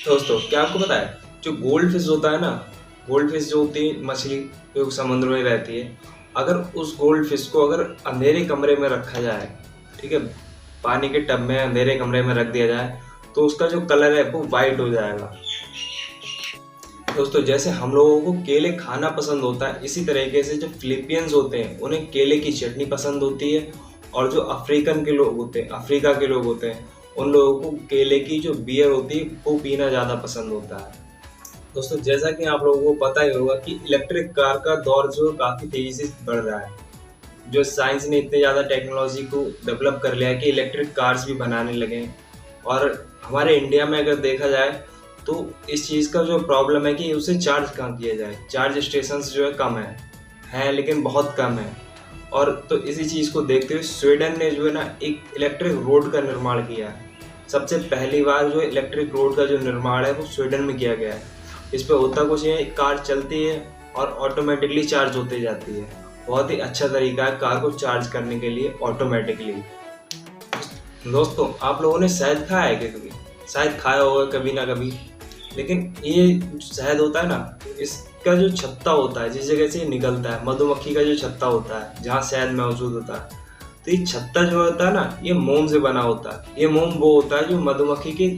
दोस्तों क्या आपको पता है जो गोल्ड फिश होता है ना, गोल्ड फिश जो होती है मछली जो समुद्र में रहती है, अगर उस गोल्ड फिश को अगर अंधेरे कमरे में रखा जाए, ठीक है, पानी के टब में अंधेरे कमरे में रख दिया जाए तो उसका जो कलर है वो वाइट हो जाएगा। दोस्तों जैसे हम लोगों को केले खाना पसंद होता है, इसी तरीके से जो फिलिपियंस होते हैं उन्हें केले की चटनी पसंद होती है, और जो अफ्रीकन के लोग होते हैं, अफ्रीका के लोग होते हैं, उन लोगों को केले की जो बियर होती है वो पीना ज़्यादा पसंद होता है। दोस्तों जैसा कि आप लोगों को पता ही होगा कि इलेक्ट्रिक कार का दौर जो काफ़ी तेज़ी से बढ़ रहा है। जो साइंस ने इतने ज़्यादा टेक्नोलॉजी को डेवलप कर लिया है कि इलेक्ट्रिक कार्स भी बनाने लगे हैं। और हमारे इंडिया में अगर देखा जाए तो इस चीज़ का जो प्रॉब्लम है कि उसे चार्ज कहाँ किया जाए, चार्ज स्टेशंस जो है कम है लेकिन बहुत कम है। और तो इसी चीज़ को देखते हुए स्वीडन ने जो है ना एक इलेक्ट्रिक रोड का निर्माण किया है। सबसे पहली बार जो इलेक्ट्रिक रोड का जो निर्माण है वो स्वीडन में किया गया है। इस पे होता कुछ है, कार चलती है और ऑटोमेटिकली चार्ज होते जाती है। बहुत ही अच्छा तरीका है कार को चार्ज करने के लिए ऑटोमेटिकली। दोस्तों आप लोगों ने शहद खाया है क्या कभी? शायद खाया होगा कभी ना कभी। लेकिन ये शहद होता है ना, इसका जो छत्ता होता है जिस जगह से ये निकलता है, मधुमक्खी का जो छत्ता होता है जहाँ शहद मौजूद होता है, तो ये छत्ता जो होता है ना ये मोम से बना होता है। ये मोम वो होता है जो मधुमक्खी के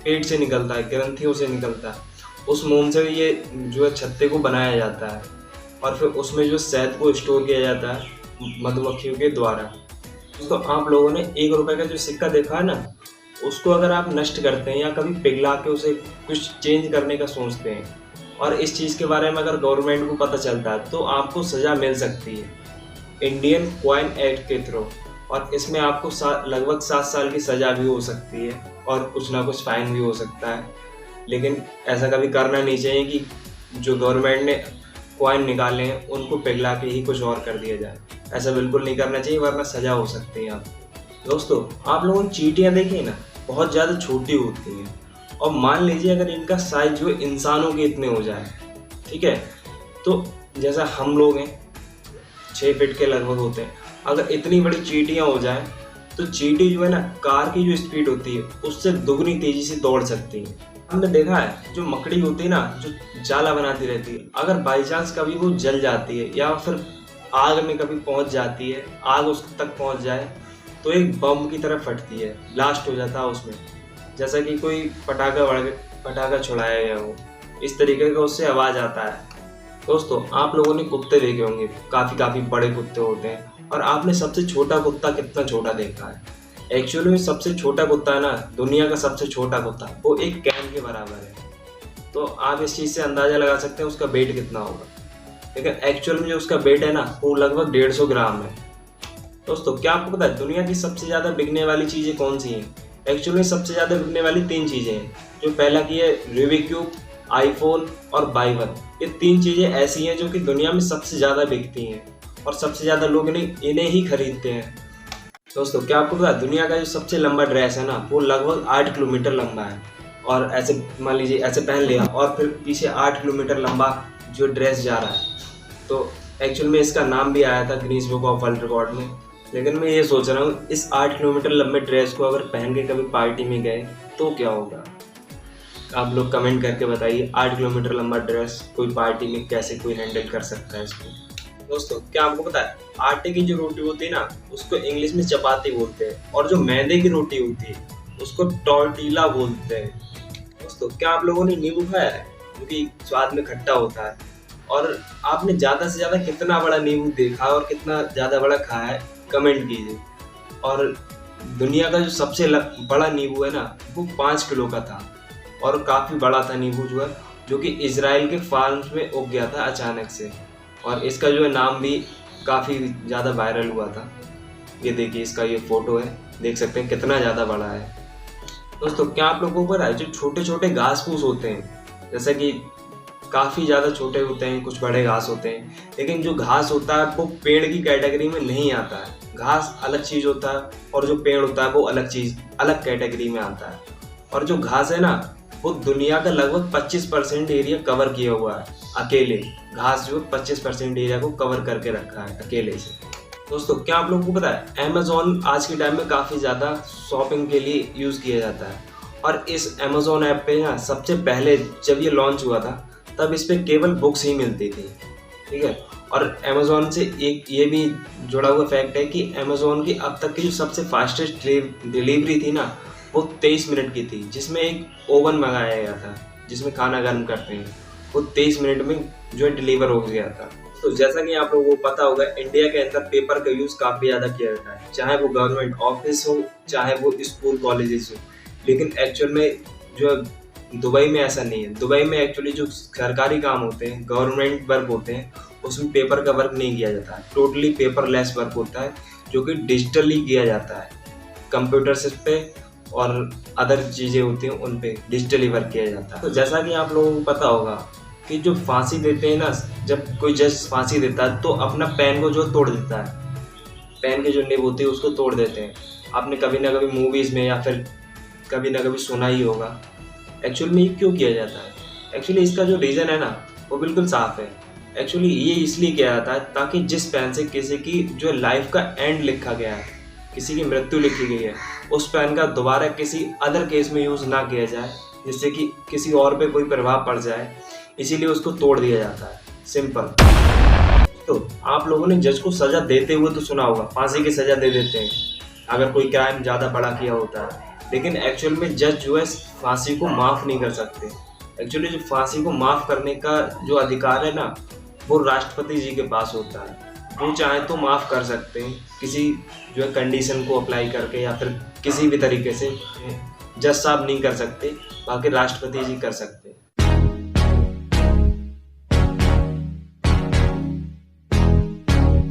पेट से निकलता है, ग्रंथियों से निकलता है। उस मोम से ये जो है छत्ते को बनाया जाता है और फिर उसमें जो शहद को स्टोर किया जाता है मधुमक्खियों के द्वारा। तो आप लोगों ने 1 रुपए का जो सिक्का देखा है ना, उसको अगर आप नष्ट करते हैं या कभी पिघला के उसे कुछ चेंज करने का सोचते हैं और इस चीज़ के बारे में अगर गवर्नमेंट को पता चलता है तो आपको सज़ा मिल सकती है इंडियन कॉइन एक्ट के थ्रू। और इसमें आपको लगभग 7 साल की सज़ा भी हो सकती है और कुछ ना कुछ फाइन भी हो सकता है। लेकिन ऐसा कभी करना नहीं चाहिए कि जो गवर्नमेंट ने कॉइन निकाले हैं उनको पिघला के ही कुछ और कर दिया जाए। ऐसा बिल्कुल नहीं करना चाहिए वरना सज़ा हो सकती है आपको। दोस्तों आप लोगों ने चींटियाँ देखी ना, बहुत ज़्यादा छोटी होती हैं और मान लीजिए अगर इनका साइज जो है इंसानों के इतने हो जाए, ठीक है, तो जैसा हम लोग हैं 6 फीट के लगभग होते हैं, अगर इतनी बड़ी चींटियाँ हो जाएं तो चींटी जो है ना कार की जो स्पीड होती है उससे दुगनी तेज़ी से दौड़ सकती है। हमने देखा है जो मकड़ी होती है ना जो जाला बनाती रहती है, अगर बाई चांस कभी वो जल जाती है या फिर आग में कभी पहुंच जाती है, आग उस तक पहुंच जाए तो एक बम की तरह फटती है, ब्लास्ट हो जाता है उसमें, जैसा कि कोई पटाखा छुड़ाया गया हो, इस तरीके का उससे आवाज़ आता है। दोस्तों आप लोगों ने कुत्ते देखे होंगे, काफ़ी बड़े कुत्ते होते हैं, और आपने सबसे छोटा कुत्ता कितना छोटा देखा है? एक्चुअली में सबसे छोटा कुत्ता है ना, दुनिया का सबसे छोटा कुत्ता, वो एक कैन के बराबर है। तो आप इस चीज़ से अंदाज़ा लगा सकते हैं उसका वेट कितना होगा। लेकिन एक्चुअल में जो उसका वेट है ना वो लगभग 150 ग्राम है। दोस्तों क्या आपको पता है दुनिया की सबसे ज़्यादा बिकने वाली चीज़ें कौन सी हैं? एक्चुअली सबसे ज़्यादा बिकने वाली 3 चीज़ें हैं। जो पहला की है रूबिक क्यूब, आईफोन और बाइबल। ये 3 चीज़ें ऐसी हैं जो कि दुनिया में सबसे ज़्यादा बिकती हैं और सबसे ज़्यादा लोग इन्हें ही खरीदते हैं। दोस्तों क्या आपको पता है दुनिया का जो सबसे लंबा ड्रेस है ना वो लगभग 8 किलोमीटर लंबा है। और ऐसे मान लीजिए ऐसे पहन लिया और फिर पीछे 8 किलोमीटर लंबा जो ड्रेस जा रहा है। तो एक्चुअल में इसका नाम भी आया था Guinness book of world record में। लेकिन मैं ये सोच रहा हूँ इस 8 किलोमीटर लंबे ड्रेस को अगर पहन के कभी पार्टी में गए तो क्या होगा? आप लोग कमेंट करके बताइए 8 किलोमीटर लंबा ड्रेस कोई पार्टी में कैसे कोई हैंडल कर सकता है इसको। दोस्तों क्या आपको पता है आटे की जो रोटी होती है ना उसको इंग्लिश में चपाती बोलते हैं, और जो मैदे की रोटी होती है उसको टॉर्टिला बोलते हैं। दोस्तों क्या आप लोगों ने नींबू खाया है जो कि स्वाद में खट्टा होता है? और आपने ज़्यादा से ज़्यादा कितना बड़ा नींबू देखा और कितना ज़्यादा बड़ा खाया है कमेंट कीजिए। और दुनिया का जो सबसे बड़ा नींबू है ना वो 5 किलो का था और काफ़ी बड़ा था नींबू जो कि इजराइल के फार्म्स में उग गया था अचानक से। और इसका जो है नाम भी काफ़ी ज़्यादा वायरल हुआ था। ये देखिए इसका ये फ़ोटो है, देख सकते हैं कितना ज़्यादा बड़ा है। दोस्तों क्या आप लोगों को पता है जो छोटे छोटे घास फूस होते हैं, जैसे कि काफ़ी ज़्यादा छोटे होते हैं, कुछ बड़े घास होते हैं, लेकिन जो घास होता है वो पेड़ की कैटेगरी में नहीं आता है। घास अलग चीज़ होता है और जो पेड़ होता है वो अलग कैटेगरी में आता है। और जो घास है ना वो दुनिया का लगभग 25% एरिया कवर किया हुआ है अकेले। घास जो 25% एरिया को कवर करके रखा है अकेले से। दोस्तों क्या आप लोगों को पता है अमेज़ॉन आज के टाइम में काफ़ी ज़्यादा शॉपिंग के लिए यूज़ किया जाता है। और इस अमेज़न ऐप पे ना सबसे पहले जब ये लॉन्च हुआ था तब इस पे केवल बुक्स ही मिलती थी, ठीक है। और अमेज़न से एक ये भी जुड़ा हुआ फैक्ट है कि अमेज़न की अब तक की जो सबसे फास्टेस्ट डिलीवरी थी ना वो 23 मिनट की थी, जिसमें एक ओवन मंगाया गया था जिसमें खाना गर्म करते हैं, वो 23 मिनट में जो है डिलीवर हो गया था। तो जैसा कि आप लोगों को पता होगा, इंडिया के अंदर पेपर का यूज़ काफ़ी ज़्यादा किया जाता है, चाहे वो गवर्नमेंट ऑफिस हो चाहे वो स्कूल कॉलेजेस हो। लेकिन एक्चुअल में जो दुबई में ऐसा नहीं है। दुबई में एक्चुअली जो सरकारी काम होते हैं, गवर्नमेंट वर्क होते हैं, उसमें पेपर का वर्क नहीं किया जाता है, टोटली पेपरलेस वर्क होता है जो कि डिजिटली किया जाता है। कंप्यूटर पे और अदर चीज़ें होती हैं उन पे डिजिटली वर्क किया जाता है। तो जैसा कि आप लोगों को पता होगा कि जो फांसी देते हैं ना, जब कोई जज फांसी देता है तो अपना पेन को जो तोड़ देता है, पेन की जो निब होती है उसको तोड़ देते हैं। आपने कभी ना कभी मूवीज़ में या फिर कभी ना कभी सुना ही होगा। एक्चुअल में ये क्यों किया जाता है? एक्चुअली इसका जो रीज़न है ना वो बिल्कुल साफ है। एक्चुअली ये इसलिए किया जाता है ताकि जिस पेन से किसी की जो लाइफ का एंड लिखा गया है, किसी की मृत्यु लिखी गई है, उस पेन का दोबारा किसी अदर केस में यूज़ ना किया जाए, जिससे कि किसी और पे कोई प्रभाव पड़ जाए, इसीलिए उसको तोड़ दिया जाता है। सिंपल। तो आप लोगों ने जज को सज़ा देते हुए तो सुना होगा, फांसी की सज़ा दे देते हैं अगर कोई क्राइम ज़्यादा बड़ा किया होता है। लेकिन एक्चुअल में जज जो है फांसी को माफ़ नहीं कर सकते। एक्चुअली जो फांसी को माफ़ करने का जो अधिकार है ना वो राष्ट्रपति जी के पास होता है। वो चाहे तो माफ़ कर सकते हैं किसी जो है कंडीशन को अप्लाई करके या फिर किसी भी तरीके से। जज साहब नहीं कर सकते, बाकी राष्ट्रपति जी कर सकते हैं।